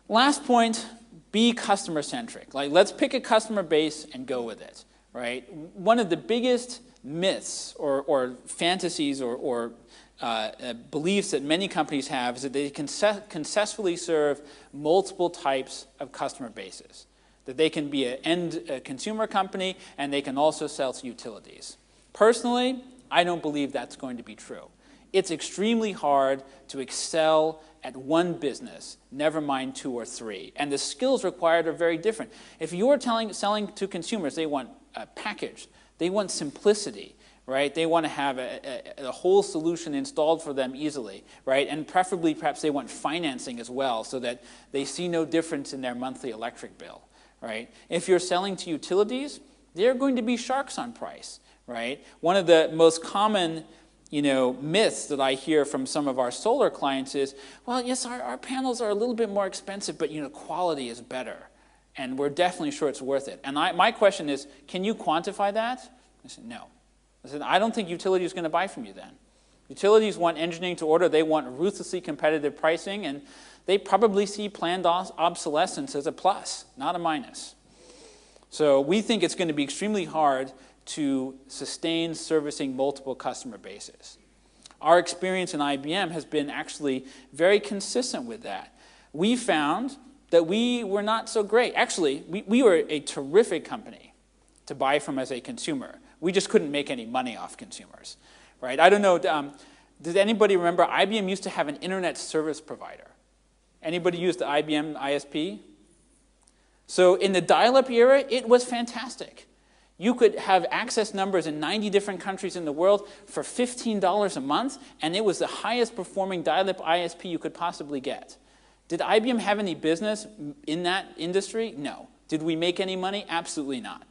Last point, be customer-centric. Like, let's pick a customer base and go with it, right? One of the biggest myths or fantasies or beliefs that many companies have is that they can successfully serve multiple types of customer bases. That they can be an end consumer company and they can also sell to utilities. Personally, I don't believe that's going to be true. It's extremely hard to excel at one business, never mind 2 or 3. And the skills required are very different. If you're selling to consumers, they want a package. They want simplicity, right? They want to have a whole solution installed for them easily, right? And preferably, perhaps they want financing as well so that they see no difference in their monthly electric bill, right? If you're selling to utilities, they're going to be sharks on price, right? One of the most common myths that I hear from some of our solar clients is, well, yes, our panels are a little bit more expensive, but quality is better. And we're definitely sure it's worth it. And my question is, can you quantify that? I said, no. I said, I don't think utility is going to buy from you then. Utilities want engineering to order. They want ruthlessly competitive pricing, and they probably see planned obsolescence as a plus, not a minus. So we think it's going to be extremely hard to sustain servicing multiple customer bases. Our experience in IBM has been actually very consistent with that. We found that we were not so great. Actually, we were a terrific company to buy from as a consumer. We just couldn't make any money off consumers, right? I don't know, does anybody remember IBM used to have an internet service provider? Anybody use the IBM ISP? So in the dial-up era, it was fantastic. You could have access numbers in 90 different countries in the world for $15 a month, and it was the highest performing dial-up ISP you could possibly get. Did IBM have any business in that industry? No. Did we make any money? Absolutely not.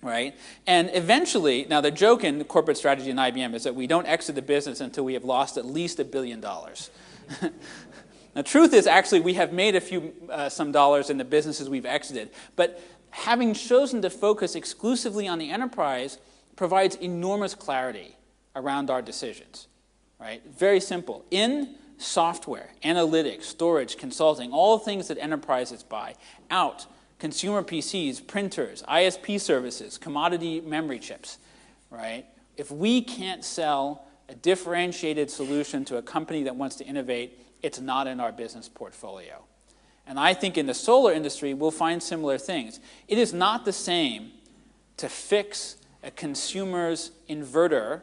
Right? And eventually, now the joke in the corporate strategy in IBM is that we don't exit the business until we have lost at least $1 billion. The truth is, actually, we have made some dollars in the businesses we've exited, but having chosen to focus exclusively on the enterprise provides enormous clarity around our decisions, right? Very simple. In software, analytics, storage, consulting, all things that enterprises buy. Out, consumer PCs, printers, ISP services, commodity memory chips, right? If we can't sell a differentiated solution to a company that wants to innovate, it's not in our business portfolio. And I think in the solar industry, we'll find similar things. It is not the same to fix a consumer's inverter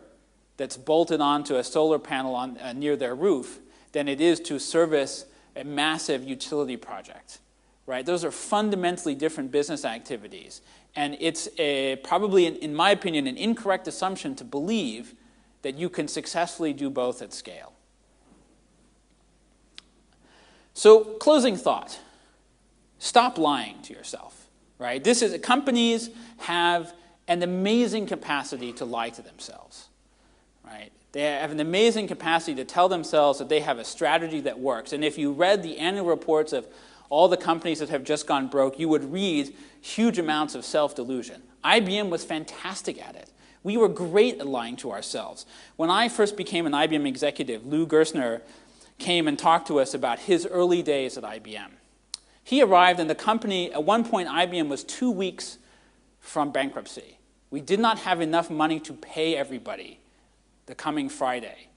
that's bolted onto a solar panel near their roof than it is to service a massive utility project, right? Those are fundamentally different business activities. And it's probably, in my opinion, an incorrect assumption to believe that you can successfully do both at scale. So, closing thought. Stop lying to yourself, right? Companies have an amazing capacity to lie to themselves, right? They have an amazing capacity to tell themselves that they have a strategy that works. And if you read the annual reports of all the companies that have just gone broke, you would read huge amounts of self-delusion. IBM was fantastic at it. We were great at lying to ourselves. When I first became an IBM executive, Lou Gerstner came and talked to us about his early days at IBM. He arrived in the company, at one point IBM was 2 weeks from bankruptcy. We did not have enough money to pay everybody the coming Friday.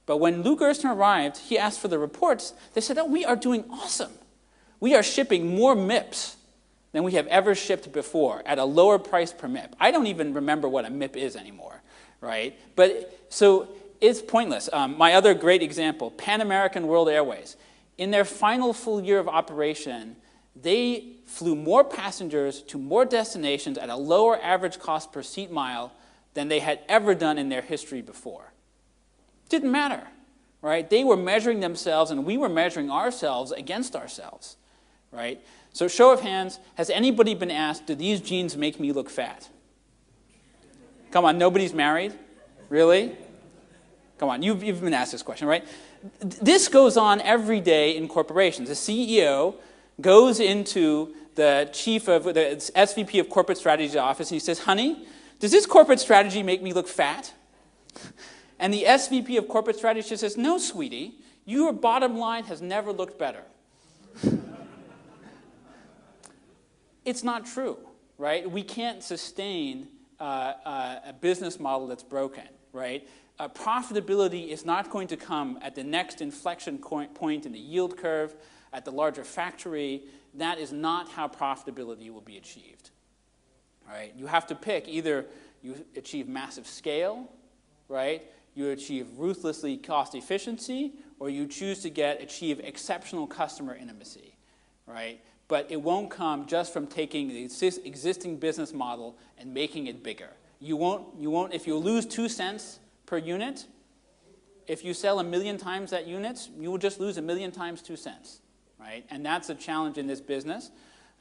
But when Lou Gerstner arrived, he asked for the reports. They said, oh, we are doing awesome. We are shipping more MIPS than we have ever shipped before at a lower price per MIP. I don't even remember what a MIP is anymore, right? But so it's pointless. My other great example, Pan American World Airways. In their final full year of operation, they flew more passengers to more destinations at a lower average cost per seat mile than they had ever done in their history before. Didn't matter, right? They were measuring themselves and we were measuring ourselves against ourselves, right? So show of hands, has anybody been asked, do these jeans make me look fat? Come on, nobody's married? Really? Come on, you've been asked this question, right? This goes on every day in corporations. The CEO goes into the SVP of Corporate Strategy's office and he says, honey, does this corporate strategy make me look fat? And the SVP of Corporate Strategy says, no, sweetie, your bottom line has never looked better. It's not true, right? We can't sustain a business model that's broken, right? Profitability is not going to come at the next inflection point in the yield curve, at the larger factory. That is not how profitability will be achieved, right? You have to pick either you achieve massive scale, right? You achieve ruthlessly cost efficiency, or you choose to achieve exceptional customer intimacy, right? But it won't come just from taking the existing business model and making it bigger. You won't, if you lose 2 cents per unit, if you sell 1 million times that unit, you will just lose 1 million times 2 cents, right? And that's a challenge in this business.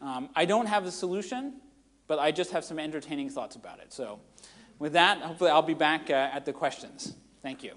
I don't have the solution, but I just have some entertaining thoughts about it. So with that, hopefully I'll be back at the questions. Thank you.